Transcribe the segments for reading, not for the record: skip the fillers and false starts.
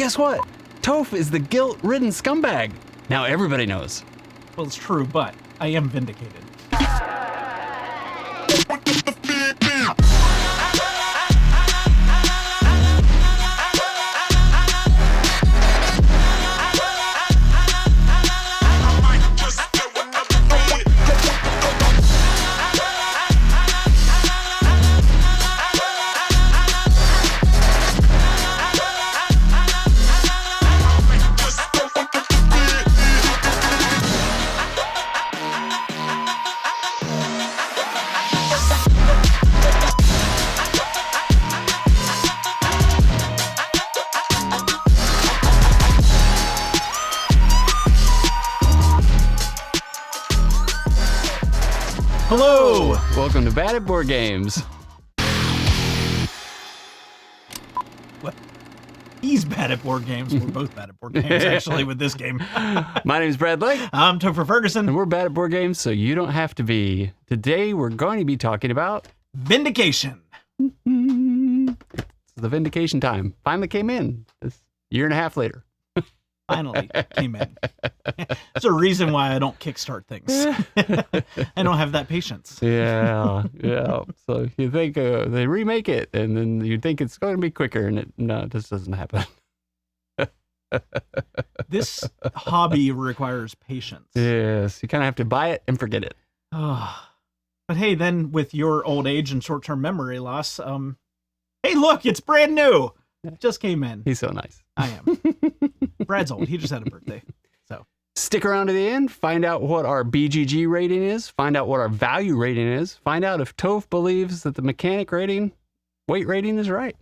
guess what? Toph is the guilt-ridden scumbag. Now everybody knows. Well, it's true, but I am vindicated. Hello! Welcome to Bad at Board Games. What? He's bad at board games. We're both bad at board games, actually, with this game. My name's Brad Lake. I'm Topher Ferguson. And we're bad at board games, so you don't have to be. Today, we're going to be talking about Vindication. It's the Vindication time. Finally came in. It's a year and a half later. Finally came in. There's a reason why I don't kickstart things. I don't have that patience. Yeah. So you think they remake it, and then you think it's going to be quicker, and it just doesn't happen. This hobby requires patience. Yes, you kind of have to buy it and forget it. But hey, then with your old age and short-term memory loss, hey, look, it's brand new. Just came in. He's so nice. I am. Brad's old. He just had a birthday. So stick around to the end. Find out what our BGG rating is. Find out what our value rating is. Find out if Toph believes that the mechanic rating, weight rating is right.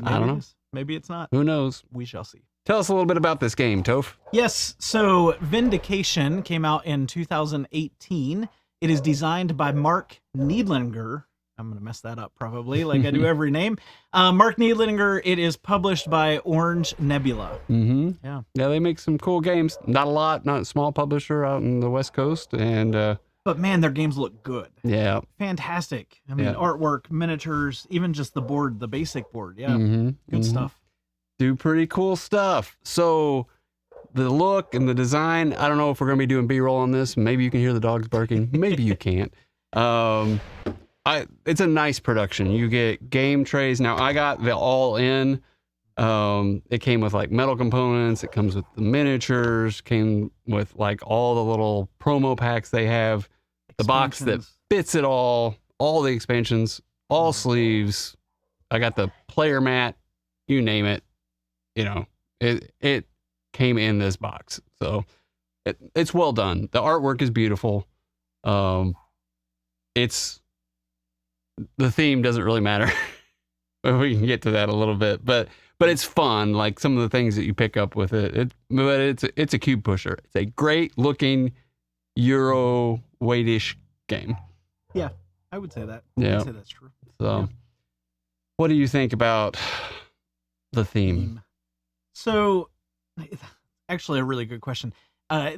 maybe I don't it know. is. Maybe it's not. Who knows? We shall see. Tell us a little bit about this game, Toph. Yes. So Vindication came out in 2018. It is designed by Marc Neidlinger. I'm going to mess that up probably, like I do every name. Marc Neidlinger. It is published by Orange Nebula. Mm-hmm. Yeah, they make some cool games. Not a lot, not a small publisher out in the West Coast. And but man, their games look good. Yeah. Fantastic. I mean, artwork, miniatures, even just the board, the basic board. Yeah, good stuff. Do pretty cool stuff. So the look and the design, I don't know if we're going to be doing B-roll on this. Maybe you can hear the dogs barking. Maybe you can't. It's a nice production. You get game trays. Now I got the all-in. It came with like metal components. It comes with the miniatures. Came with like all the little promo packs they have. The box that fits it all the expansions, all sleeves. I got the player mat. You name it. You know, it came in this box. So it's well done. The artwork is beautiful. The theme doesn't really matter. We can get to that a little bit, but it's fun. Like some of the things that you pick up with it. But it's a cube pusher. It's a great looking Euro weightish game. Yeah, I would say that. Yeah, I would say that's true. So, what do you think about the theme? So, actually, a really good question.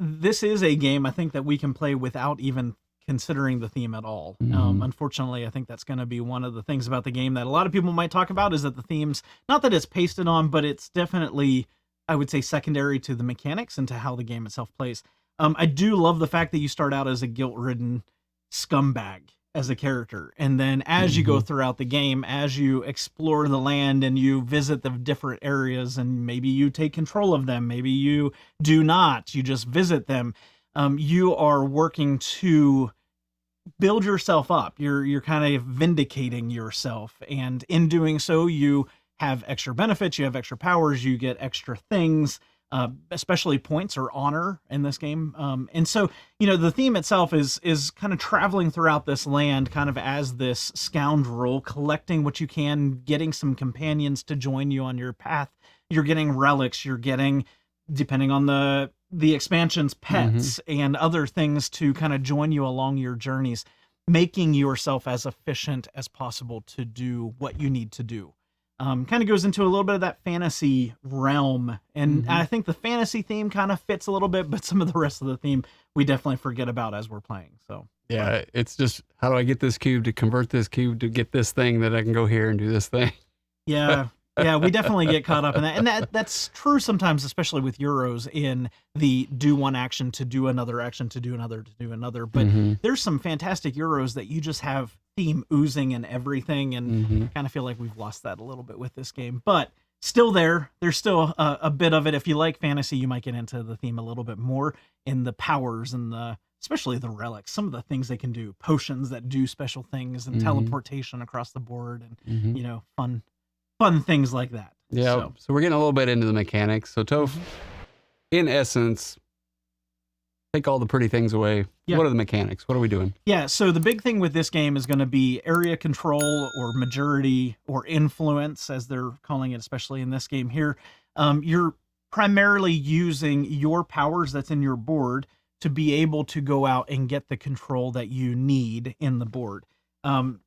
This is a game I think that we can play without even considering the theme at all. Unfortunately, I think that's going to be one of the things about the game that a lot of people might talk about is that the themes, not that it's pasted on, but it's definitely, I would say, secondary to the mechanics and to how the game itself plays. I do love the fact that you start out as a guilt-ridden scumbag as a character. And then as you go throughout the game, as you explore the land and you visit the different areas and maybe you take control of them, maybe you do not, you just visit them. You are working to build yourself up. You're kind of vindicating yourself. And in doing so, you have extra benefits, you have extra powers, you get extra things, especially points or honor in this game. And so, you know, the theme itself is kind of traveling throughout this land kind of as this scoundrel, collecting what you can, getting some companions to join you on your path. You're getting relics, you're getting, depending on the expansions, pets and other things to kind of join you along your journeys, making yourself as efficient as possible to do what you need to do. Kind of goes into a little bit of that fantasy realm. And I think the fantasy theme kind of fits a little bit, but some of the rest of the theme we definitely forget about as we're playing. So yeah, it's just, how do I get this cube to convert this cube to get this thing that I can go here and do this thing? Yeah. Yeah, we definitely get caught up in that. And that's true sometimes, especially with Euros, in the do one action to do another action to do another to do another. But there's some fantastic Euros that you just have theme oozing and everything. And I kind of feel like we've lost that a little bit with this game. But still there. There's still a bit of it. If you like fantasy, you might get into the theme a little bit more in the powers and especially the relics, some of the things they can do, potions that do special things and teleportation across the board and, fun things like that. Yeah. So we're getting a little bit into the mechanics. So Toph, in essence, take all the pretty things away. Yeah. What are the mechanics? What are we doing? Yeah. So the big thing with this game is going to be area control or majority or influence, as they're calling it, especially in this game here. You're primarily using your powers that's in your board to be able to go out and get the control that you need in the board.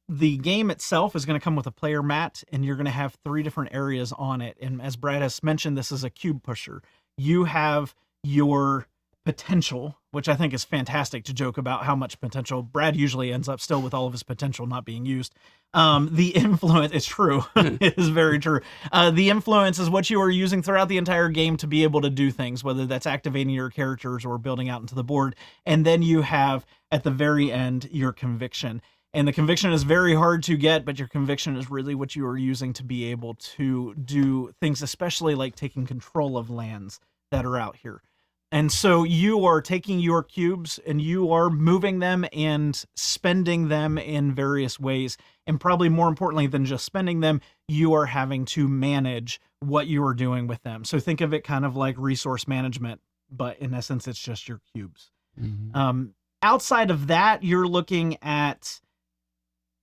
The game itself is going to come with a player mat, and you're going to have 3 different areas on it. And as Brad has mentioned, this is a cube pusher. You have your potential, which I think is fantastic to joke about how much potential. Brad usually ends up still with all of his potential not being used. The influence, it's true. It is very true. The influence is what you are using throughout the entire game to be able to do things, whether that's activating your characters or building out into the board. And then you have, at the very end, your conviction. And the conviction is very hard to get, but your conviction is really what you are using to be able to do things, especially like taking control of lands that are out here. And so you are taking your cubes and you are moving them and spending them in various ways. And probably more importantly than just spending them, you are having to manage what you are doing with them. So think of it kind of like resource management, but in essence, it's just your cubes. Outside of that, you're looking at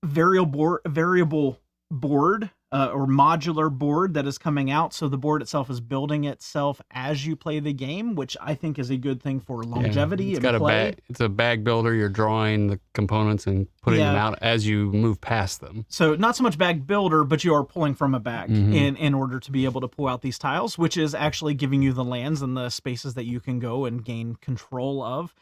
variable board or modular board that is coming out. So the board itself is building itself as you play the game, which I think is a good thing for longevity. It's got play. It's a bag builder. You're drawing the components and putting them out as you move past them. So not so much bag builder, but you are pulling from a bag in order to be able to pull out these tiles, which is actually giving you the lands and the spaces that you can go and gain control of.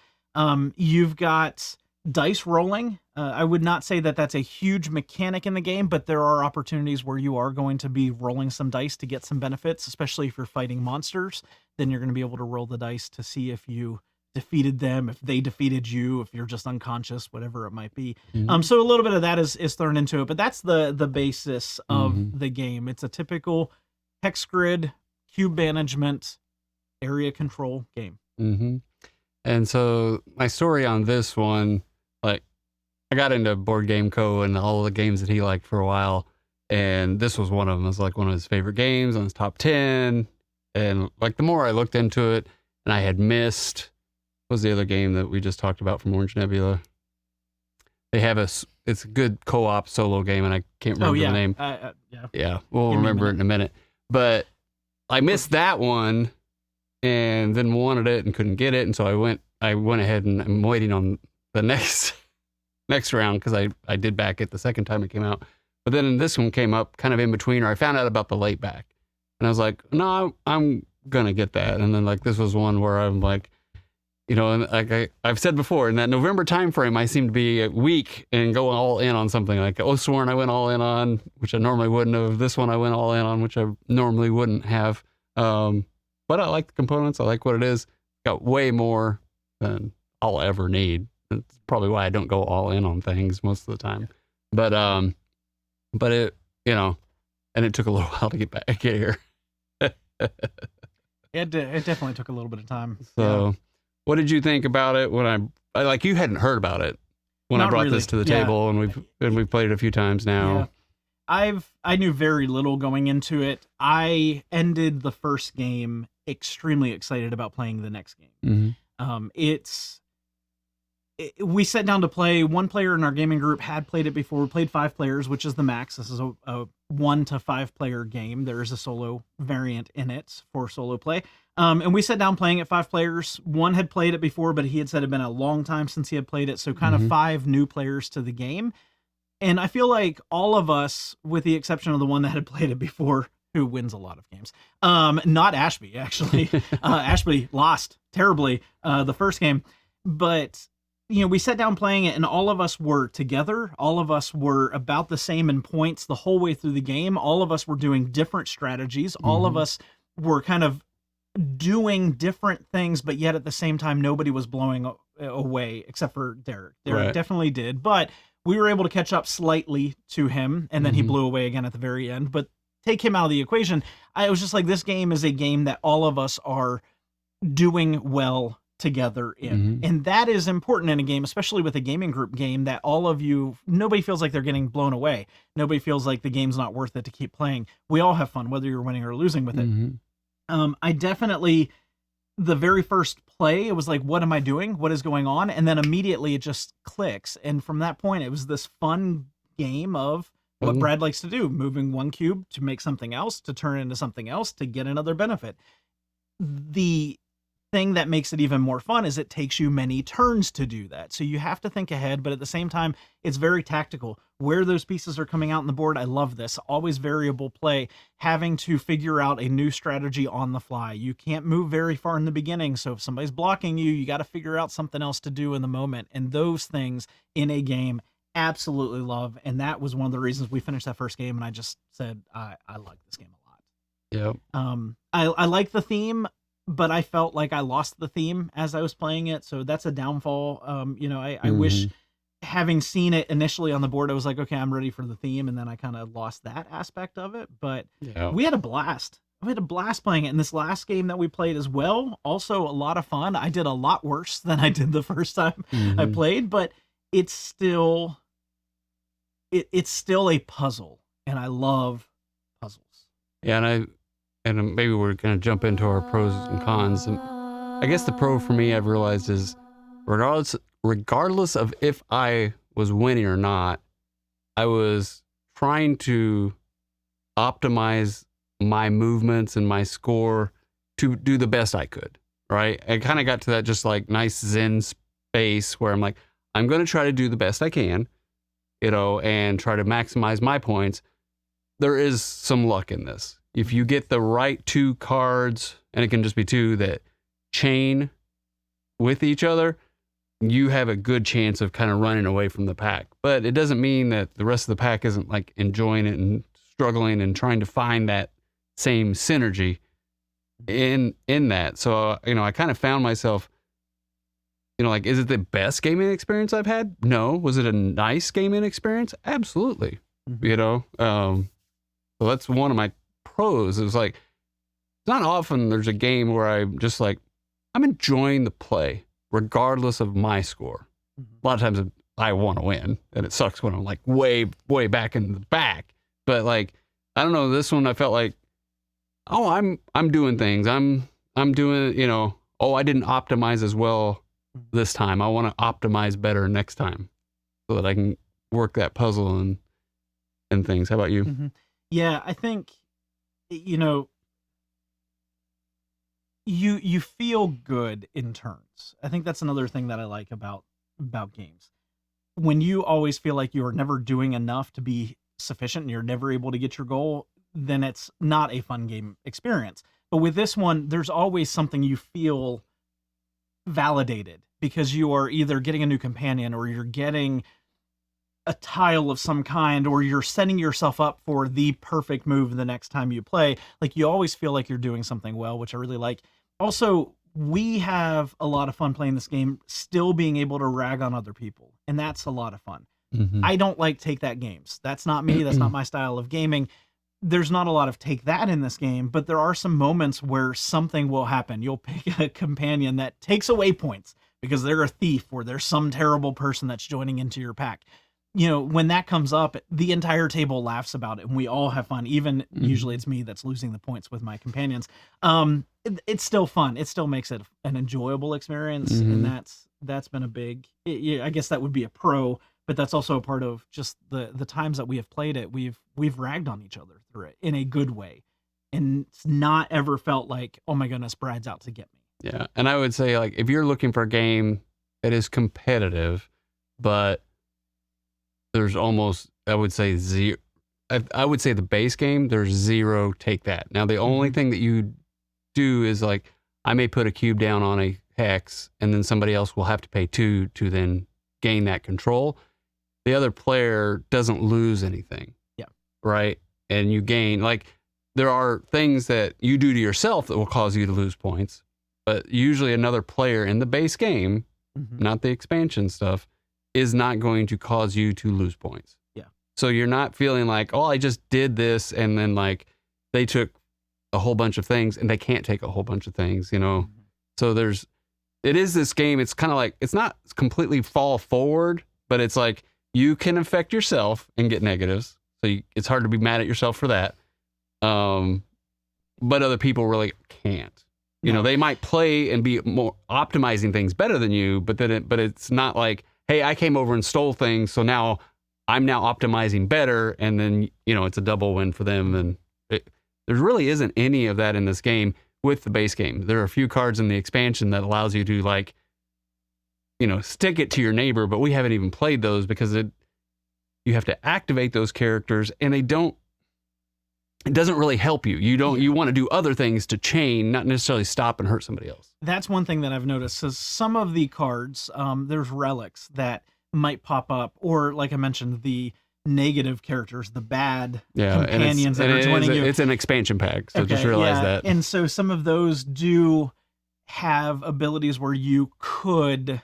You've got dice rolling. I would not say that that's a huge mechanic in the game, but there are opportunities where you are going to be rolling some dice to get some benefits, especially if you're fighting monsters. Then you're going to be able to roll the dice to see if you defeated them, if they defeated you, if you're just unconscious, whatever it might be. So a little bit of that is thrown into it, but that's the basis of the game. It's a typical hex grid, cube management, area control game. And so my story on this one, like, I got into Board Game Co. and all the games that he liked for a while, and this was one of them. It was like one of his favorite games on his top 10. And like the more I looked into it, and I had missed, what was the other game that we just talked about from Orange Nebula? They have it's a good co-op solo game, and I can't remember the name. Yeah, we'll remember it in a minute. But I missed that one, and then wanted it and couldn't get it, and so I went ahead and I'm waiting on the next round because I did back it the second time it came out. But then this one came up kind of in between, or I found out about the late back, and I was like, no, I'm gonna get that. And then like this was one where I'm like, and like I've said before, in that November time frame, I seem to be weak and go all in on something. Like Oathsworn I went all in on, which I normally wouldn't have. This one I went all in on, which I normally wouldn't have. But I like the components. I like what it is. Got way more than I'll ever need. That's probably why I don't go all in on things most of the time. But it, and it took a little while to get here. It definitely took a little bit of time. So, what did you think about it when I like you hadn't heard about it when Not I brought really. this to the table, and we've played it a few times now. Yeah. I knew very little going into it. I ended the first game extremely excited about playing the next game. We sat down to play. One player in our gaming group had played it before. We played 5 players, which is the max. This is a 1 to 5 player game. There is a solo variant in it for solo play. And we sat down playing it 5 players. One had played it before, but he had said it had been a long time since he had played it. So kind of 5 new players to the game. And I feel like all of us, with the exception of the one that had played it before, who wins a lot of games, not Ashby, actually. Ashby lost terribly the first game. But we sat down playing it, and all of us were together. All of us were about the same in points the whole way through the game. All of us were doing different strategies. All of us were kind of doing different things, but yet at the same time, nobody was blowing away except for Derek. Derek definitely did, but we were able to catch up slightly to him, and then he blew away again at the very end. But take him out of the equation, I was just like, this game is a game that all of us are doing well together in. And that is important in a game, especially with a gaming group game, that all of you, nobody feels like they're getting blown away. Nobody feels like the game's not worth it to keep playing. We all have fun, whether you're winning or losing with it. I definitely, the very first play, it was like, what am I doing? What is going on? And then immediately it just clicks. And from that point, it was this fun game of what Brad likes to do, moving one cube to make something else, to turn into something else, to get another benefit. The thing that makes it even more fun is it takes you many turns to do that. So you have to think ahead, but at the same time, it's very tactical. Where those pieces are coming out on the board, I love this. Always variable play, having to figure out a new strategy on the fly. You can't move very far in the beginning, so if somebody's blocking you, you got to figure out something else to do in the moment. And those things in a game, absolutely love. And that was one of the reasons we finished that first game, and I just said, I like this game a lot. Yep. I like the theme, but I felt like I lost the theme as I was playing it. So that's a downfall. I wish, having seen it initially on the board, I was like, okay, I'm ready for the theme. And then I kind of lost that aspect of it, but we had a blast. We had a blast playing it. And this last game that we played as well, also a lot of fun. I did a lot worse than I did the first time I played, but it's still, it's still a puzzle, and I love puzzles. Yeah. And maybe we're going to jump into our pros and cons. And I guess the pro for me, I've realized, is regardless of if I was winning or not, I was trying to optimize my movements and my score to do the best I could, right? I kind of got to that just like nice zen space where I'm like, I'm going to try to do the best I can, and try to maximize my points. There is some luck in this. If you get the right two cards, and it can just be two that chain with each other, you have a good chance of kind of running away from the pack. But it doesn't mean that the rest of the pack isn't like enjoying it and struggling and trying to find that same synergy in that. So, I kind of found myself, like, is it the best gaming experience I've had? No. Was it a nice gaming experience? Absolutely. So that's one of my pros. It was like, it's not often there's a game where I'm just like, I'm enjoying the play regardless of my score. A lot of times I want to win, and it sucks when I'm like way back in the back, but like, I don't know, this one I felt like, oh, I'm doing things, I'm doing, I didn't optimize as well this time, I want to optimize better next time so that I can work that puzzle and things. How about you? Yeah, I think, you feel good in turns. I think that's another thing that I like about games. When you always feel like you're never doing enough to be sufficient and you're never able to get your goal, then it's not a fun game experience. But with this one, there's always something you feel validated because you are either getting a new companion, or you're getting a tile of some kind, or you're setting yourself up for the perfect move the next time you play. Like, you always feel like you're doing something well, which I really like. Also, we have a lot of fun playing this game, still being able to rag on other people, and that's a lot of fun. I don't like take that games. That's not me. That's not my style of gaming. There's not a lot of take that in this game, but there are some moments where something will happen. You'll pick a companion that takes away points because they're a thief, or there's some terrible person that's joining into your pack. When that comes up, the entire table laughs about it, and we all have fun. Even usually it's me that's losing the points with my companions. It's still fun. It still makes it an enjoyable experience, and that's been a big. I guess that would be a pro, but that's also a part of just the times that we have played it. We've ragged on each other through it in a good way, and it's not ever felt like, oh my goodness, Brad's out to get me. Yeah, and I would say, like, if you're looking for a game that is competitive, but there's almost, I would say zero. I would say the base game, there's zero take that. Now, the only thing that you do is, like, I may put a cube down on hex, and then somebody else will have to pay 2 to then gain that control. The other player doesn't lose anything. Yeah. Right? And you gain, like, there are things that you do to yourself that will cause you to lose points, but usually another player in the base game, not the expansion stuff, is not going to cause you to lose points. Yeah. So you're not feeling like, oh, I just did this, and then like they took a whole bunch of things and they can't take a whole bunch of things, you know? So it is this game. It's kind of like, it's not completely fall forward, but it's like you can affect yourself and get negatives. So it's hard to be mad at yourself for that. But other people really can't. You know, they might play and be more optimizing things better than you, but it's not like, hey, I came over and stole things, so now I'm now optimizing better, and then, you know, it's a double win for them. And there really isn't any of that in this game with the base game. There are a few cards in the expansion that allows you to, like, you know, stick it to your neighbor, but we haven't even played those because you have to activate those characters, and it doesn't really help you. You want to do other things to chain, not necessarily stop and hurt somebody else. That's one thing that I've noticed is some of the cards, there's relics that might pop up, or like I mentioned, the negative characters, the bad companions that are joining you. It's an expansion pack, so just realize that. And so some of those do have abilities where you could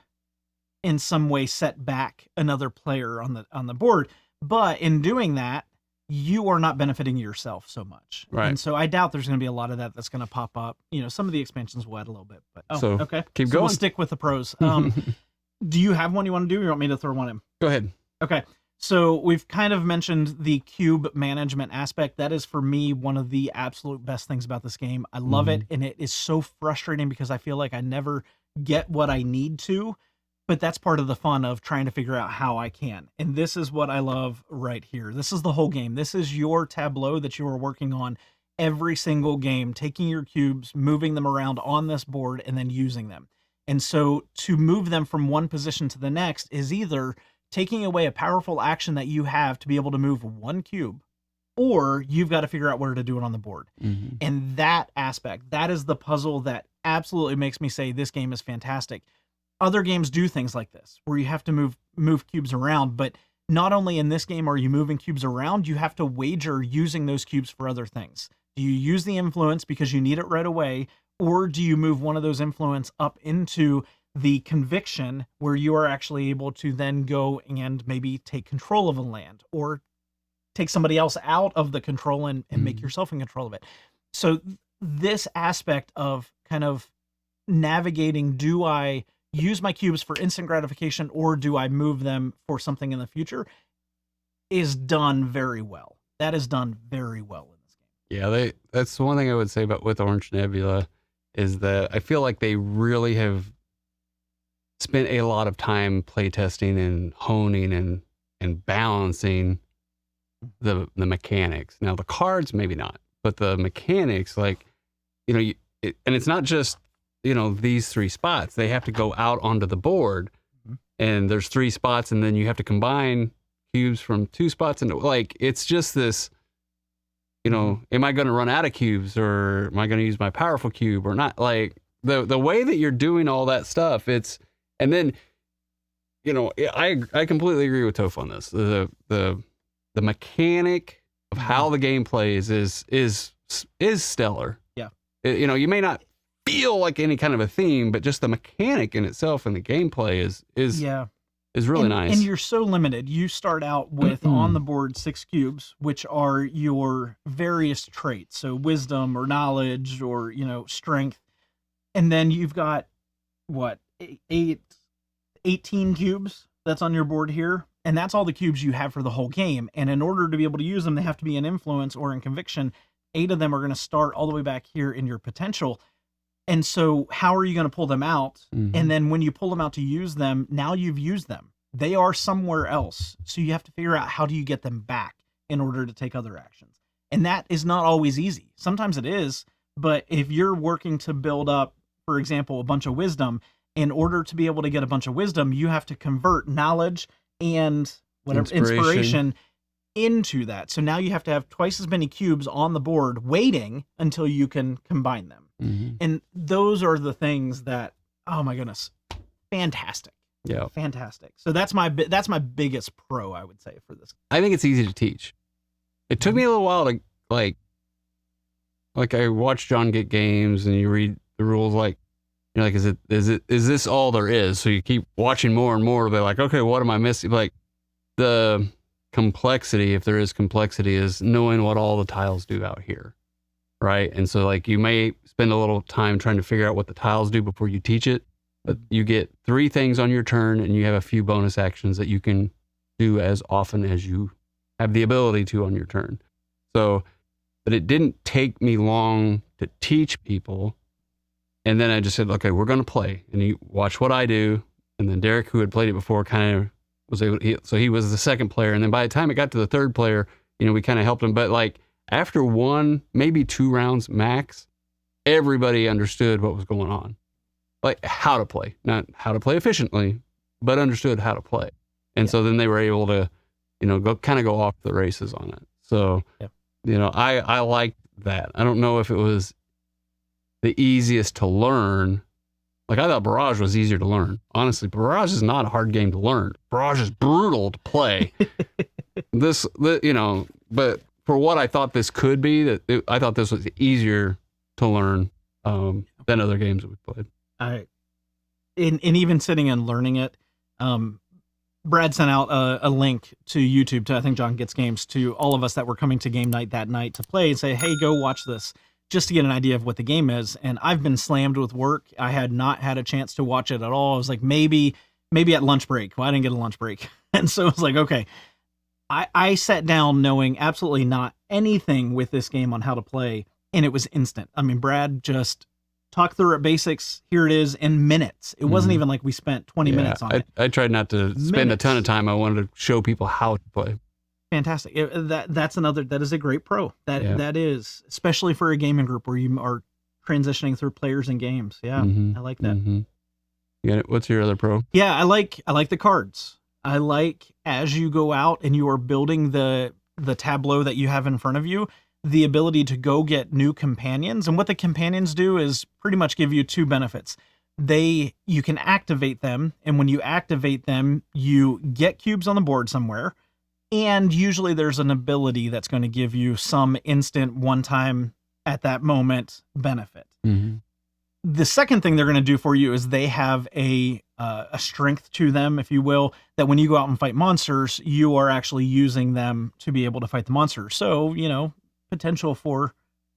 in some way set back another player on the board, but in doing that, you are not benefiting yourself so much. Right. And so I doubt there's going to be a lot of that's going to pop up. You know, some of the expansions will add a little bit, but okay. Keep going. We'll stick with the pros. Do you have one you want to do, or you want me to throw one in? Go ahead. Okay. So we've kind of mentioned the cube management aspect. That is, for me, one of the absolute best things about this game. I love it, and it is so frustrating because I feel like I never get what I need to, but that's part of the fun of trying to figure out how I can. And this is what I love right here. This is the whole game. This is your tableau that you are working on every single game, taking your cubes, moving them around on this board, and then using them. And so to move them from one position to the next is either taking away a powerful action that you have to be able to move one cube, or you've got to figure out where to do it on the board. And that aspect, that is the puzzle that absolutely makes me say this game is fantastic. Other games do things like this, where you have to move cubes around, but not only in this game are you moving cubes around, you have to wager using those cubes for other things. Do you use the influence because you need it right away, or do you move one of those influence up into the conviction where you are actually able to then go and maybe take control of a land, or take somebody else out of the control and make yourself in control of it? So this aspect of kind of navigating, do I use my cubes for instant gratification, or do I move them for something in the future, is done very well. That is done very well in this game. Yeah, that's the one thing I would say about with Orange Nebula is that I feel like they really have spent a lot of time playtesting and honing and balancing the mechanics. Now the cards maybe not, but the mechanics, like, you know, and it's not just, you know, these 3 spots. They have to go out onto the board, and there's 3 spots, and then you have to combine cubes from 2 spots, and like it's just this, you know, am I going to run out of cubes, or am I going to use my powerful cube or not? Like the way that you're doing all that stuff, and then, you know, I completely agree with Toph on this. The mechanic of how the game plays is stellar. Yeah. You know, you may not feel like any kind of a theme, but just the mechanic in itself and the gameplay is really nice. And you're so limited. You start out with on the board 6 cubes, which are your various traits. So wisdom or knowledge or, you know, strength. And then you've got what, 18 cubes that's on your board here. And that's all the cubes you have for the whole game. And in order to be able to use them, they have to be in influence or in conviction. 8 of them are going to start all the way back here in your potential. And so how are you going to pull them out? And then when you pull them out to use them, now you've used them. They are somewhere else. So you have to figure out how do you get them back in order to take other actions. And that is not always easy. Sometimes it is, but if you're working to build up, for example, a bunch of wisdom, in order to be able to get a bunch of wisdom, you have to convert knowledge and whatever inspiration into that. So now you have to have twice as many cubes on the board waiting until you can combine them. And those are the things that Oh my goodness, fantastic. Yeah. Fantastic. So that's my biggest pro, I would say, for this. I think it's easy to teach. It took me a little while to like I watch John get games and you read the rules, like you're like, is this all there is? So you keep watching more and more to be like, okay, what am I missing? Like the complexity, if there is complexity, is knowing what all the tiles do out here. Right. And so like you may spend a little time trying to figure out what the tiles do before you teach it. But you get 3 things on your turn and you have a few bonus actions that you can do as often as you have the ability to on your turn. So, but it didn't take me long to teach people. And then I just said, okay, we're going to play. And you watch what I do. And then Derek, who had played it before, kind of was able to, so he was the second player. And then by the time it got to the third player, we kind of helped him. But like after 1, maybe 2 rounds max, everybody understood what was going on. Like how to play, not how to play efficiently, but understood how to play. And so then they were able to, go off the races on it. So, I liked that. I don't know if it was the easiest to learn. Like I thought Barrage was easier to learn. Honestly, Barrage is not a hard game to learn. Barrage is brutal to play. But for what I thought this could be, I thought this was easier to learn than other games that we played. In even sitting and learning it, Brad sent out a link to YouTube to, I think, John Gets Games, to all of us that were coming to game night that night to play and say, hey, go watch this, just to get an idea of what the game is. And I've been slammed with work. I had not had a chance to watch it at all. I was like, maybe at lunch break. Well, I didn't get a lunch break. And so I was like, okay. I sat down knowing absolutely not anything with this game on how to play, and it was instant. I mean, Brad just talk through it basics. Here it is in minutes. It wasn't even like we spent 20 minutes on it. I tried not to spend a ton of time. I wanted to show people how to play. Fantastic. That is a great pro. That is, especially for a gaming group where you are transitioning through players and games. Yeah. I like that. You got it. What's your other pro? Yeah. I like the cards. I like, as you go out and you are building the tableau that you have in front of you, the ability to go get new companions. And what the companions do is pretty much give you 2 benefits. You can activate them, and when you activate them, you get cubes on the board somewhere, and usually there's an ability that's going to give you some instant, one-time, at that moment benefit. The second thing they're going to do for you is they have a strength to them, if you will, that when you go out and fight monsters, you are actually using them to be able to fight the monsters. So, potential for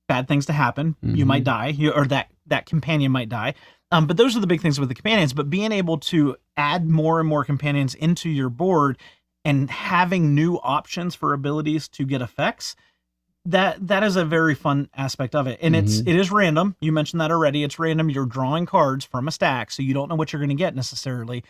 bad things to happen. You might die, or that companion might die. But those are the big things with the companions. But being able to add more and more companions into your board and having new options for abilities to get effects, that is a very fun aspect of it. And it is random. You mentioned that already. It's random. You're drawing cards from a stack, so you don't know what you're going to get necessarily.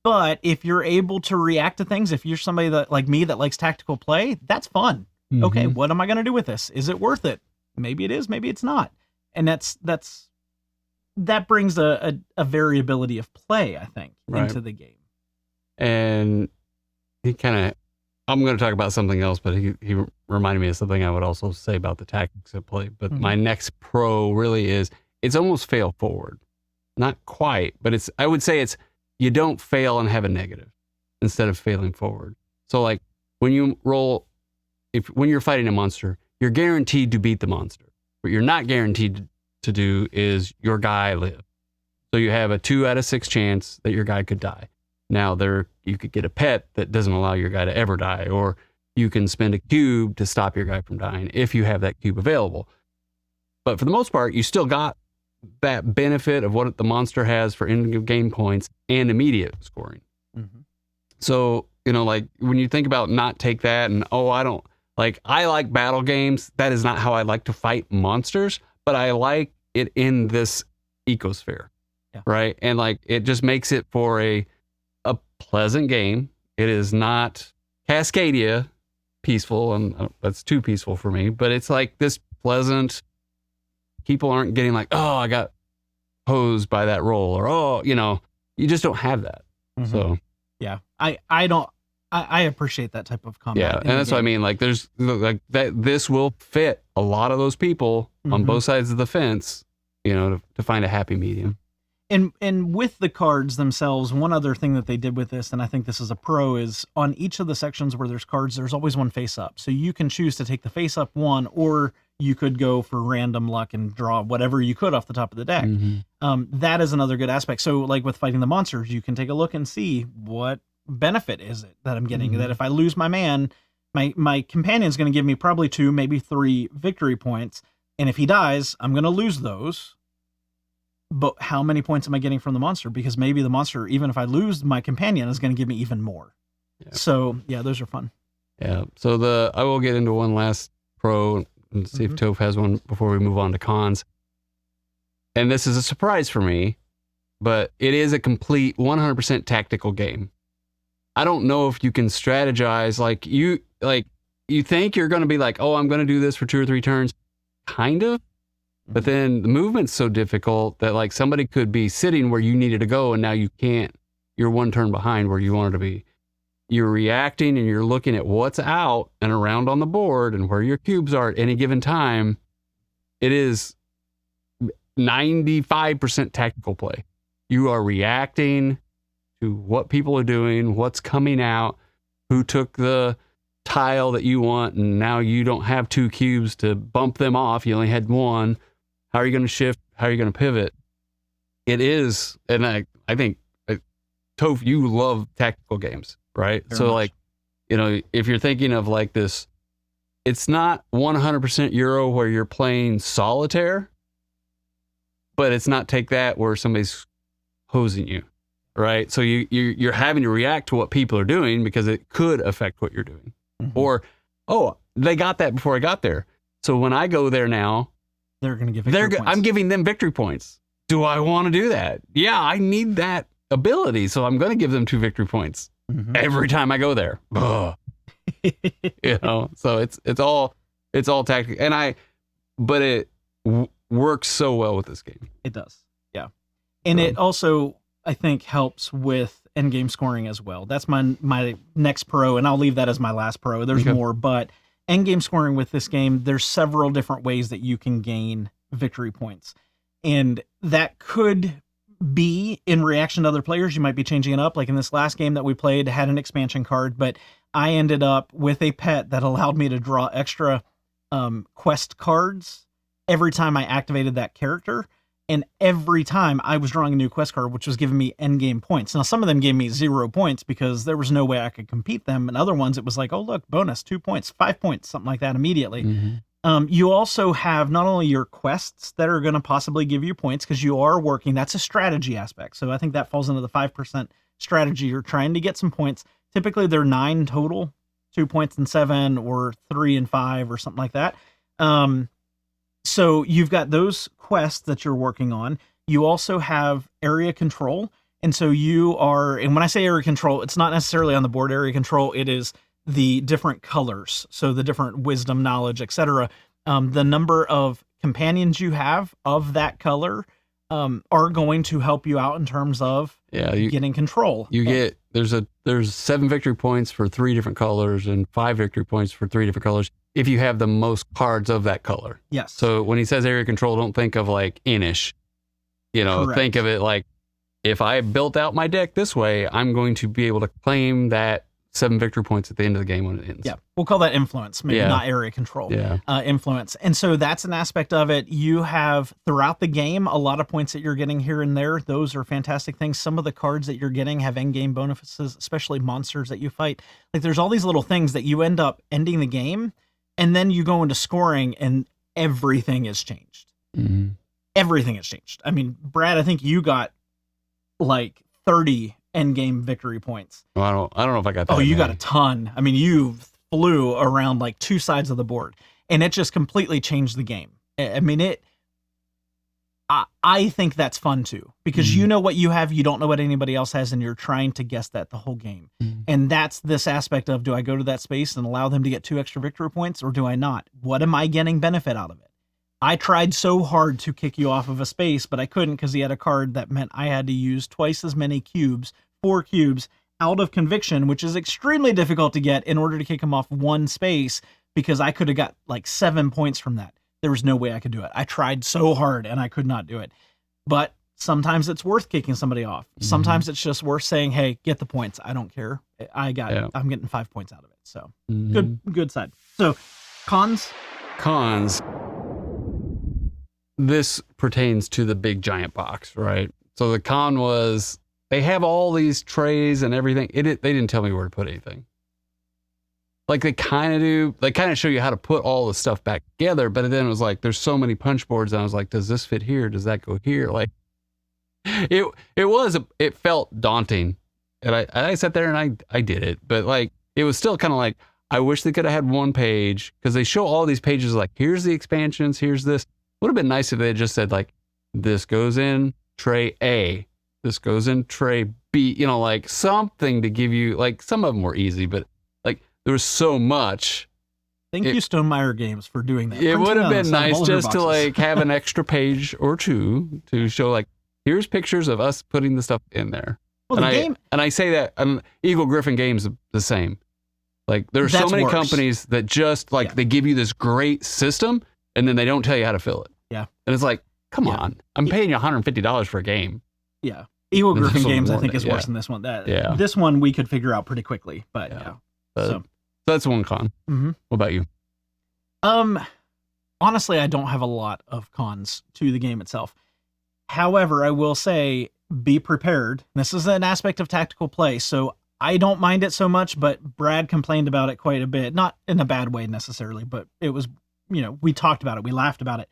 But if you're able to react to things, if you're somebody that, like me, that likes tactical play, that's fun. Okay, what am I going to do with this? Is it worth it? Maybe it is, maybe it's not. And that brings a variability of play, I think, into the game. And he kind of, I'm going to talk about something else, but he reminded me of something I would also say about the tactics of play. But my next pro really is, it's almost fail forward. Not quite, but I would say you don't fail and have a negative instead of failing forward. So like when you roll, when you're fighting a monster, you're guaranteed to beat the monster. What you're not guaranteed to do is your guy live. So you have a 2 out of 6 chance that your guy could die. Now you could get a pet that doesn't allow your guy to ever die, or you can spend a cube to stop your guy from dying if you have that cube available. But for the most part, you still got that benefit of what the monster has for in-game points and immediate scoring. So, like when you think about not take that and, I like battle games. That is not how I like to fight monsters, but I like it in this ecosphere, right? And it just makes it for a pleasant game. It is not Cascadia peaceful, and that's too peaceful for me, but it's like this pleasant. People aren't getting like, oh, I got hosed by that roll, or you just don't have that. So yeah, I appreciate that type of combat. Yeah, and that's what I mean. Like, there's like that. This will fit a lot of those people on both sides of the fence, to find a happy medium. And with the cards themselves, one other thing that they did with this, and I think this is a pro, is on each of the sections where there's cards, there's always one face up. So you can choose to take the face up one, or you could go for random luck and draw whatever you could off the top of the deck. That is another good aspect. So like with fighting the monsters, you can take a look and see what benefit is it that I'm getting. That if I lose my man, my companion is going to give me probably 2, maybe 3 victory points. And if he dies, I'm going to lose those. But how many points am I getting from the monster? Because maybe the monster, even if I lose my companion, is going to give me even more. Yeah. So yeah, those are fun. Yeah. So I will get into one last pro and see if Toph has one before we move on to cons. And this is a surprise for me, but it is a complete 100% tactical game. I don't know if you can strategize like you think you're going to be like, oh, I'm going to do this for 2 or 3 turns. Kind of. But then the movement's so difficult that like somebody could be sitting where you needed to go and now you can't. You're 1 turn behind where you wanted to be. You're reacting and you're looking at what's out and around on the board and where your cubes are at any given time. It is 95% tactical play. You are reacting to what people are doing, what's coming out, who took the tile that you want, and now you don't have 2 cubes to bump them off. You only had 1. How are you going to shift? How are you going to pivot? It is, and I think, Toph, you love tactical games, right? Very so much. Like, if you're thinking of like this, it's not 100% Euro where you're playing solitaire, but it's not take that where somebody's hosing you, right? So you're having to react to what people are doing because it could affect what you're doing. Or, oh, they got that before I got there. So when I go there now, they're going to give victory points. I'm giving them victory points. Do I want to do that? Yeah, I need that ability, so I'm going to give them 2 victory points every time I go there. So it's all tactical, but it works so well with this game. It does, yeah, and it also I think helps with endgame scoring as well. That's my next pro, and I'll leave that as my last pro. There's more, but endgame scoring with this game, there's several different ways that you can gain victory points, and that could be in reaction to other players. You might be changing it up. Like in this last game that we played, had an expansion card, but I ended up with a pet that allowed me to draw extra quest cards every time I activated that character. And every time I was drawing a new quest card, which was giving me endgame points. Now, some of them gave me 0 points because there was no way I could compete them. And other ones, it was like, oh, look, bonus, 2 points, 5 points, something like that immediately. You also have not only your quests that are going to possibly give you points because you are working. That's a strategy aspect. So I think that falls into the 5% strategy. You're trying to get some points. Typically, they're 9 total, 2 points and 7, or 3 and 5, or something like that. So you've got those quests that you're working on. You also have area control. And so and when I say area control, it's not necessarily on the board area control. It is the different colors. So the different wisdom, knowledge, etc. The number of companions you have of that color are going to help you out in terms of getting control. There's 7 victory points for 3 different colors and 5 victory points for 3 different colors if you have the most cards of that color. Yes. So when he says area control, don't think of like Inish. Correct. Think of it like, if I built out my deck this way, I'm going to be able to claim that 7 victory points at the end of the game when it ends. Yeah, we'll call that influence, maybe not area control. Influence. And so that's an aspect of it. You have, throughout the game, a lot of points that you're getting here and there. Those are fantastic things. Some of the cards that you're getting have endgame bonuses, especially monsters that you fight. Like, there's all these little things that you end up ending the game, and then you go into scoring, and everything has changed. Everything has changed. I mean, Brad, I think you got like 30 endgame victory points. Well, I don't know if I got that. Oh, you got a ton. I mean, you flew around like 2 sides of the board, and it just completely changed the game. I mean, I think that's fun too, because you know what you have, you don't know what anybody else has, and you're trying to guess that the whole game. And that's this aspect of, do I go to that space and allow them to get 2 extra victory points, or do I not? What am I getting benefit out of it? I tried so hard to kick you off of a space, but I couldn't because he had a card that meant I had to use twice as many cubes, 4 cubes, out of conviction, which is extremely difficult to get in order to kick him off 1 space, because I could have got like 7 points from that. There was no way I could do it. I tried so hard and I could not do it. But Sometimes it's worth kicking somebody off. Sometimes it's just worth saying, hey, get the points. I don't care. I'm getting 5 points out of it. So good side. So cons. This pertains to the big giant box, right? So the con was they have all these trays and everything. They didn't tell me where to put anything. Like they kind of do. They kind of show you how to put all the stuff back together, but then it was like there's so many punch boards, and I was like, does this fit here? Does that go here? Like it felt daunting, and I sat there and I did it, but like it was still kind of like I wish they could have had one page because they show all these pages like here's the expansions, here's this. Would have been nice if they had just said like this goes in tray A, this goes in tray B, like something to give you, like some of them were easy, but like there was so much. Thank you, Stonemeyer Games, for doing that. It would have been nice just to like have an extra page or two to show like here's pictures of us putting the stuff in there. Well, and I say that Eagle Griffin Games the same. Like there's so many companies that just like they give you this great system and then they don't tell you how to fill it. Yeah. And it's like, come on, I'm paying you $150 for a game. Yeah. Eagle Griffin Games, I think, is worse than this one. This one we could figure out pretty quickly, but So that's one con. Mm-hmm. What about you? Honestly, I don't have a lot of cons to the game itself. However, I will say, be prepared. This is an aspect of tactical play, so I don't mind it so much, but Brad complained about it quite a bit. Not in a bad way necessarily, but it was, we talked about it. We laughed about it.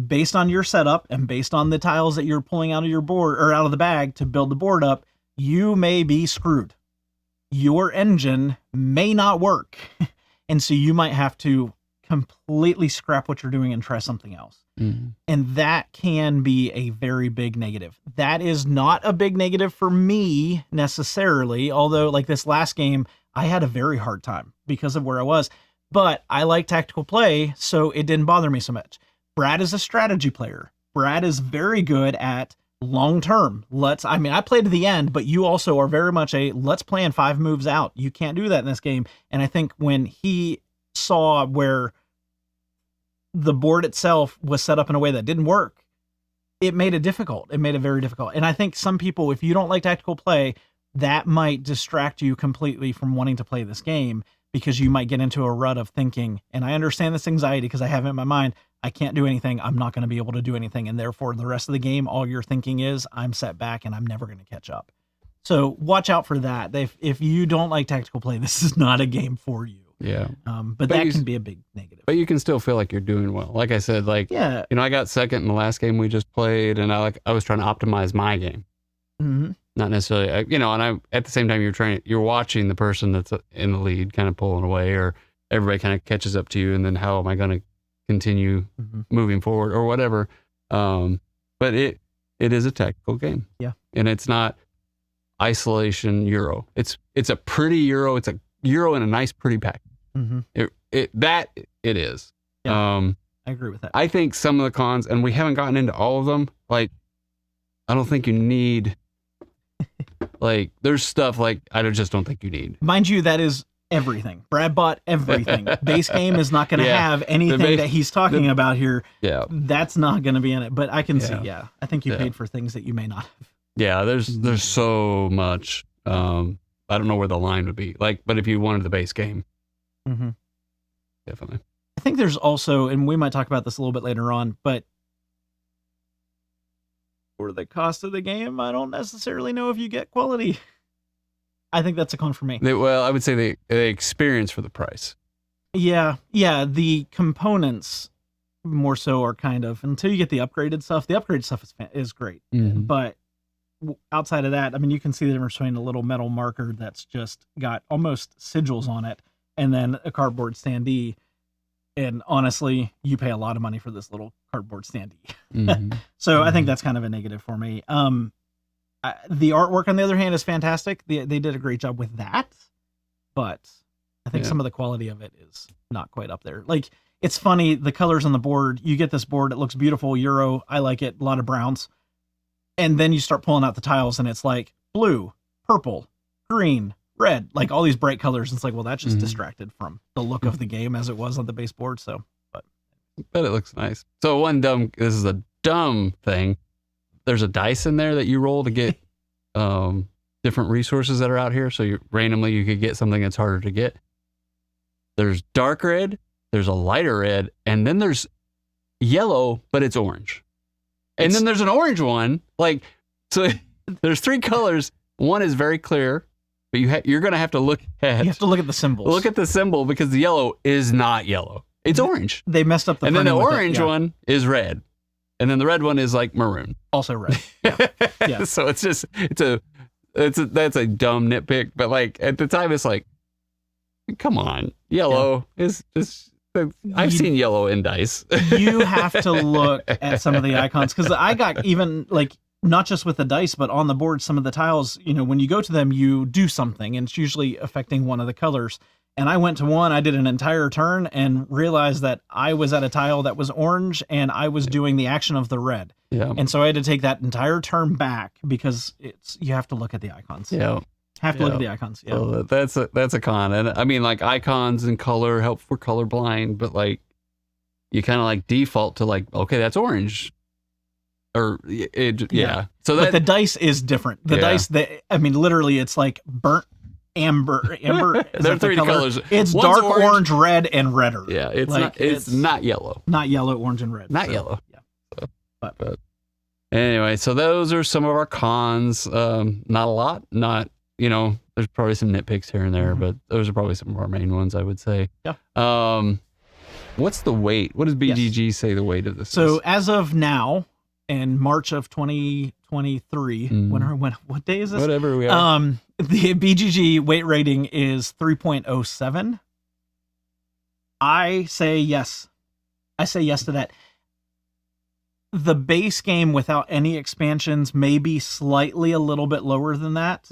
Based on your setup and based on the tiles that you're pulling out of your board or out of the bag to build the board up, you may be screwed. Your engine may not work. And so you might have to completely scrap what you're doing and try something else. Mm-hmm. And that can be a very big negative. That is not a big negative for me necessarily, although like this last game, I had a very hard time because of where I was. But I like tactical play, so it didn't bother me so much. Brad is a strategy player. Brad is very good at long term. I played to the end, but you also are very much let's plan 5 moves out. You can't do that in this game. And I think when he saw where the board itself was set up in a way that didn't work, it made it difficult. It made it very difficult. And I think some people, if you don't like tactical play, that might distract you completely from wanting to play this game because you might get into a rut of thinking, and I understand this anxiety because I have it in my mind, I can't do anything. I'm not going to be able to do anything. And therefore, the rest of the game, all you're thinking is, I'm set back and I'm never going to catch up. So watch out for that. If you don't like tactical play, this is not a game for you. Yeah. But that can be a big negative. But you can still feel like you're doing well. Like I said, I got second in the last game we just played, and I was trying to optimize my game. Mm-hmm. Not necessarily, at the same time you're watching the person that's in the lead kind of pulling away, or everybody kind of catches up to you, and then how am I going to continue moving forward or whatever. But it is a tactical game. Yeah. And it's not isolation Euro. It's a pretty Euro. It's a Euro in a nice, pretty package. Mm-hmm. It is. Yeah, I agree with that. I think some of the cons, and we haven't gotten into all of them, like, I don't think you need, like, there's stuff like, just don't think you need. Mind you, that is everything. Brad bought everything. Base game is not going to have anything that he's talking about here. Yeah. That's not going to be in it. But I can see, I think you paid for things that you may not have. Yeah, there's so much. I don't know where the line would be. But if you wanted the base game, definitely. I think there's also, and we might talk about this a little bit later on, but for the cost of the game, I don't necessarily know if you get quality. I think that's a con for me. I would say the experience for the price. Yeah. The components more so are kind of, until you get the upgraded stuff. The upgraded stuff is great, but outside of that, you can see the difference between a little metal marker that's just got almost sigils on it, and then a cardboard standee. And honestly, you pay a lot of money for this little cardboard standee. So I think that's kind of a negative for me. The artwork, on the other hand, is fantastic. They did a great job with that, but I think some of the quality of it is not quite up there. Like, it's funny, the colors on the board, you get this board, it looks beautiful, Euro, I like it, a lot of browns. And then you start pulling out the tiles and it's like blue, purple, green, red, like all these bright colors. It's like, well, that's just distracted from the look of the game as it was on the base board. So, but it looks nice. So this is a dumb thing. there's a dice in there that you roll to get different resources that are out here. So randomly you could get something that's harder to get. There's dark red, there's a lighter red, and then there's yellow, but it's orange. And then there's an orange one. So there's 3 colors. One is very clear, but you're going to have to look at... You have to look at the symbols. Look at the symbol, because the yellow is not yellow. It's orange. They messed up the And then the orange yeah. one is red. And then the red one is like maroon. Also red. Yeah. Yeah. So it's just, that's a dumb nitpick. But like at the time, it's like, come on, yellow is just... I've seen yellow in dice. You have to look at some of the icons, because I got even like not just with the dice, but on the board, some of the tiles, when you go to them, you do something, and it's usually affecting one of the colors. And I went to one, I did an entire turn and realized that I was at a tile that was orange and I was doing the action of the red. Yeah. And so I had to take that entire turn back, because you have to look at the icons. Yeah. Have to look at the icons. Yeah. So that's a con. And I mean, like, icons and color help for colorblind, but like you kind of like default to like, okay, that's orange. Or yeah. So but the dice is different. The dice I mean, literally it's like burnt amber. There are 3 colors. It's One's dark orange, red, and redder. Yeah, it's like, not yellow. Not yellow, orange, and red. Not yellow. Yeah. So, but anyway, so those are some of our cons. Not a lot. Not, there's probably some nitpicks here and there, but those are probably some of our main ones, I would say. Yeah. What's the weight? What does BGG say the weight of this is? So as of now, in March of 2023, what day is this? Whatever we are. The BGG weight rating is 3.07. I say yes. I say yes to that. The base game without any expansions may be slightly a little bit lower than that,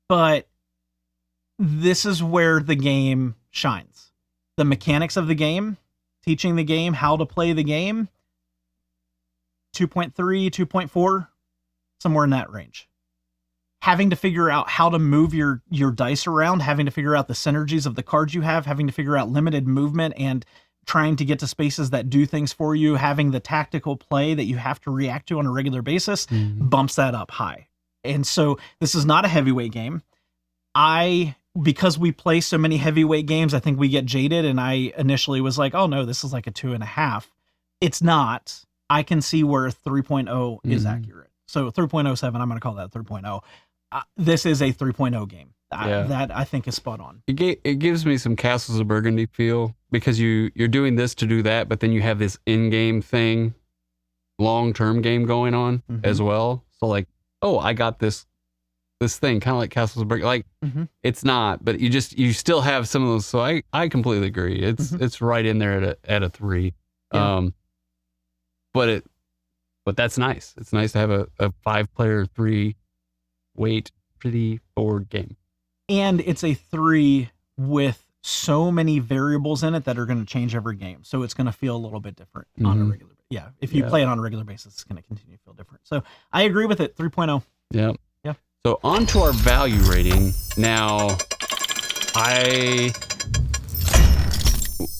but this is where the game shines. The mechanics of the game, teaching the game how to play the game, 2.3, 2.4, somewhere in that range. Having to figure out how to move your dice around, having to figure out the synergies of the cards you have, having to figure out limited movement and trying to get to spaces that do things for you, having the tactical play that you have to react to on a regular basis, bumps that up high. And so this is not a heavyweight game. Because we play so many heavyweight games, I think we get jaded, and I initially was like, oh no, this is like a 2.5. It's not. I can see where 3.0 is accurate. So 3.07, I'm going to call that 3.0. This is a 3.0 game. That I think is spot on. It gives me some Castles of Burgundy feel, because you're doing this to do that, but then you have this in-game thing, long-term game going on as well. So like, oh, I got this thing, kind of like Castles of Burgundy. Like, it's not, but you still have some of those. So I completely agree. It's right in there at a 3. Yeah. But that's nice. It's nice to have a 5-player 3-weight pretty board game. And it's a 3 with so many variables in it that are going to change every game. So it's going to feel a little bit different on a regular basis. Yeah. If you play it on a regular basis, it's going to continue to feel different. So I agree with it. 3.0. Yeah. Yeah. So on to our value rating. Now, I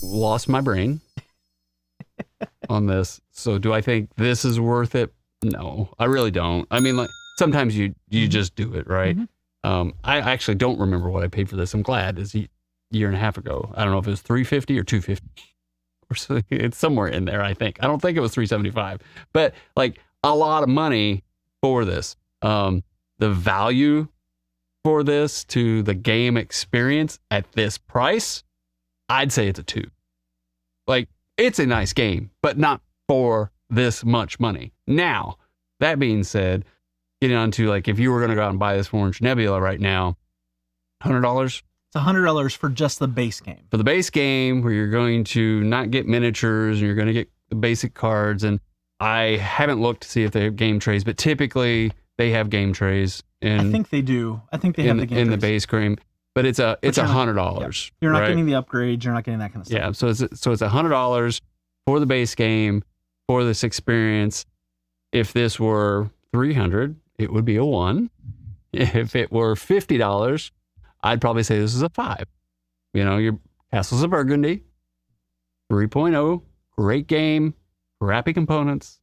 lost my brain on this. So do I think this is worth it? No, I really don't. I mean, like, sometimes you just do it, right? I actually don't remember what I paid for this. I'm glad. It's a year and a half ago. I don't know if it was $350 or $250 or so. It's somewhere in there, I think. I don't think it was $375, but like a lot of money for this. The value for this to the game experience at this price, I'd say it's a 2. Like, it's a nice game, but not for this much money. Now, that being said, getting on to, like, if you were going to go out and buy this Orange Nebula right now, $100? It's $100 for just the base game. For the base game, where you're going to not get miniatures and you're going to get the basic cards. And I haven't looked to see if they have game trays, but typically they have game trays. I think they do. I think they have the game in trays. the base game, but it's $100. You're not right? getting the upgrades. You're not getting that kind of stuff. Yeah, so it's $100 for the base game for this experience. If this were $300, it would be a 1. If it were $50, I'd probably say this is a 5. Your Castles of Burgundy, 3.0, great game, crappy components,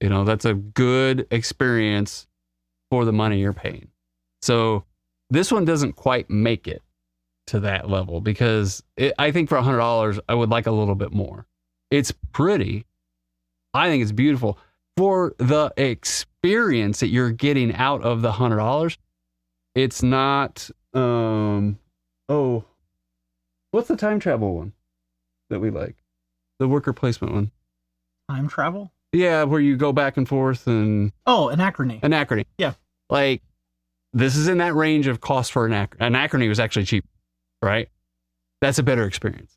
That's a good experience for the money you're paying. So this one doesn't quite make it to that level because I think for $100, I would like a little bit more. It's pretty. I think it's beautiful. For the experience that you're getting out of the $100, it's not, what's the time travel one that we like? The worker placement one. Time travel? Yeah, where you go back and forth and... Oh, Anachrony. Anachrony. Yeah. Like, this is in that range of cost for Anachrony was actually cheap, right? That's a better experience.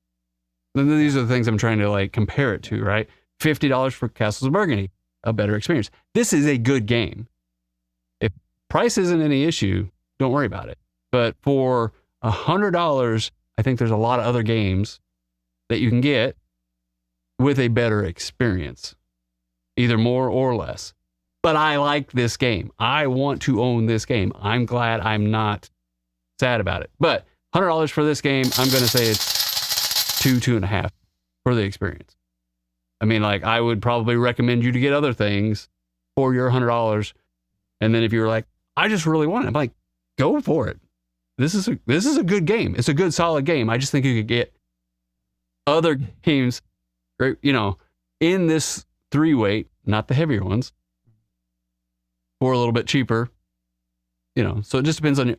These are the things I'm trying to like compare it to, right? $50 for Castles of Burgundy, a better experience. This is a good game. If price isn't any issue, don't worry about it. But for $100, I think there's a lot of other games that you can get with a better experience, either more or less. But I like this game. I want to own this game. I'm glad I'm not sad about it. But $100 for this game, I'm going to say it's 2.5 for the experience. I mean, like, I would probably recommend you to get other things for your $100. And then if you're like, I just really want it, I'm like, go for it. This is a good game. It's a good, solid game. I just think you could get other games, in this 3-weight, not the heavier ones, for a little bit cheaper. So it just depends on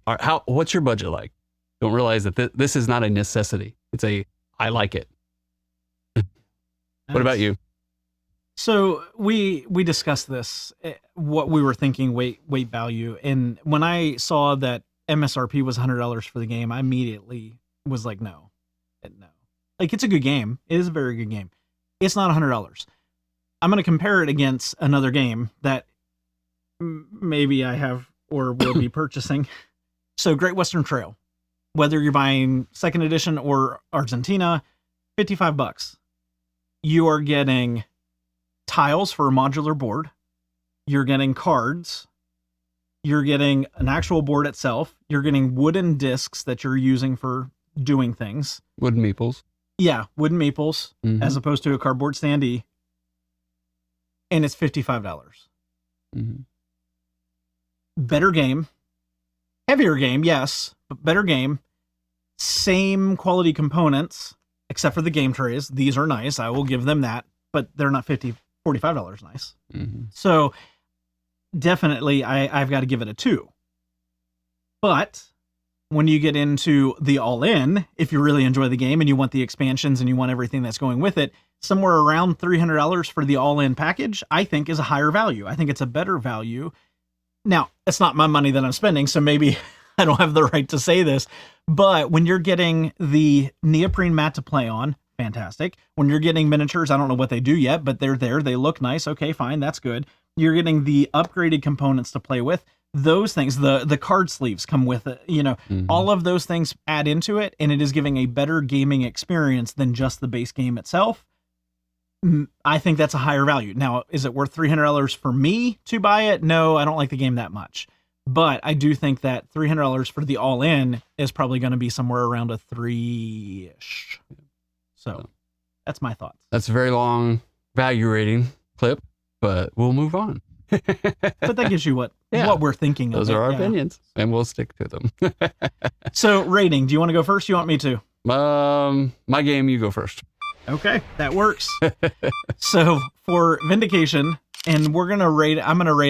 what's your budget like. Don't realize that this is not a necessity. It's I like it. What about you? So we discussed this, what we were thinking weight value, and when I saw that MSRP was $100 for the game, I immediately was like, no. Like, it's a good game. It is a very good game. It's not $100. I'm going to compare it against another game that maybe I have or will be purchasing. So Great Western Trail, whether you're buying second edition or Argentina, $55. You are getting tiles for a modular board. You're getting cards. You're getting an actual board itself. You're getting wooden discs that you're using for doing things. Wooden meeples. Yeah, wooden meeples, as opposed to a cardboard standee. And it's $55. Mm-hmm. Better game. Heavier game, yes, but better game. Same quality components, except for the game trays. These are nice. I will give them that, but they're not $45 nice. Mm-hmm. So definitely I've got to give it a 2. But when you get into the all-in, if you really enjoy the game and you want the expansions and you want everything that's going with it, somewhere around $300 for the all-in package, I think is a higher value. I think it's a better value. Now, it's not my money that I'm spending, so maybe I don't have the right to say this, but when you're getting the neoprene mat to play on, fantastic. When you're getting miniatures, I don't know what they do yet, but they're there. They look nice. Okay, fine. That's good. You're getting the upgraded components to play with. Those things, the card sleeves come with it. All of those things add into it, and it is giving a better gaming experience than just the base game itself. I think that's a higher value. Now, is it worth $300 for me to buy it? No, I don't like the game that much. But I do think that $300 for the all-in is probably going to be somewhere around a 3-ish. So that's my thoughts. That's a very long value rating clip, but we'll move on. But that gives you what we're thinking of. Those are our opinions, and we'll stick to them. So rating, do you want to go first? You want me to? My game, you go first. Okay, that works. So for Vindication, and I'm going to rate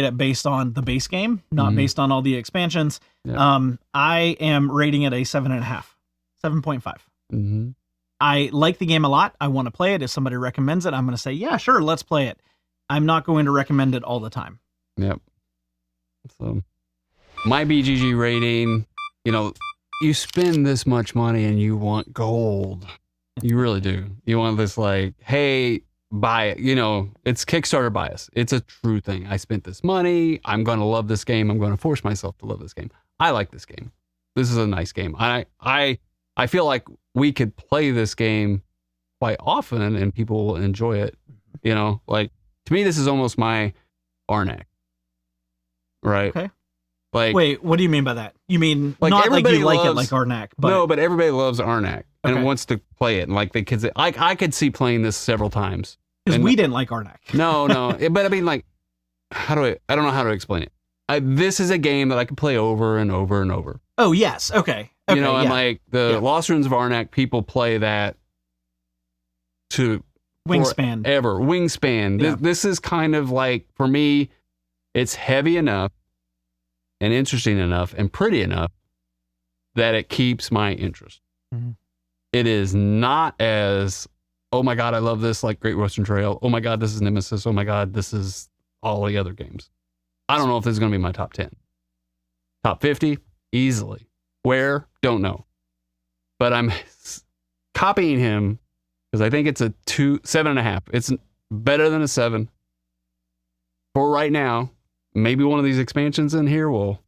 it based on the base game, not based on all the expansions. Yeah. I am rating it a 7.5, 7.5. Mm-hmm. I like the game a lot. I want to play it. If somebody recommends it, I'm going to say, yeah, sure, let's play it. I'm not going to recommend it all the time. Yep. So my BGG rating, you spend this much money and you want gold. You really do. You want this like, hey, buy it. It's Kickstarter bias. It's a true thing. I spent this money. I'm going to love this game. I'm going to force myself to love this game. I like this game. This is a nice game. I feel like we could play this game quite often and people will enjoy it. Like, to me, this is almost my Arnak. Right? Okay. Like, wait, what do you mean by that? You mean like not like you loves, like it like Arnak? But... No, but everybody loves Arnak and wants to play it. And like the kids, I could see playing this several times. Because we didn't like Arnak. No. But I mean, like, how do I don't know how to explain it. This is a game that I could play over and over and over. Oh, yes. Okay. You know, and like the Lost Ruins of Arnak, people play that to Wingspan. Ever. Wingspan. Yeah. This is kind of like, for me, it's heavy enough and interesting enough and pretty enough that it keeps my interest. Mm-hmm. It is not as, oh my God, I love this, like Great Western Trail. Oh my God, this is Nemesis. Oh my God, this is all the other games. I don't know if this is going to be my top 10. Top 50? Easily. Where? Don't know. But I'm copying him because I think it's a 7.5. It's better than a 7. For right now, maybe one of these expansions in here will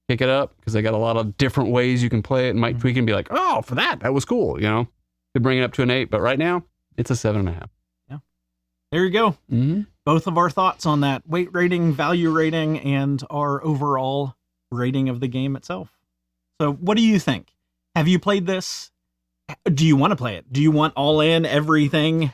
kick it up because they got a lot of different ways you can play it and might tweak and be like, oh, for that was cool, you know? Could bring it up to an 8, but right now, it's a 7.5. Yeah. There you go. Mm-hmm. Both of our thoughts on that weight rating, value rating, and our overall rating of the game itself. So what do you think? Have you played this? Do you want to play it? Do you want all in everything?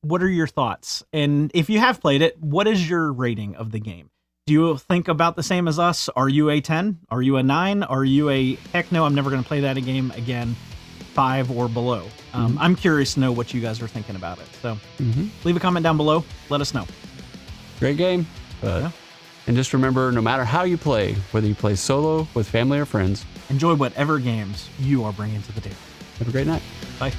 What are your thoughts? And if you have played it, what is your rating of the game? Do you think about the same as us? Are you a 10? Are you a 9? Are you a heck no, I'm never going to play that game again, 5 or below? I'm curious to know what you guys are thinking about it. So leave a comment down below. Let us know. Great game. And just remember, no matter how you play, whether you play solo, with family, or friends, enjoy whatever games you are bringing to the table. Have a great night. Bye.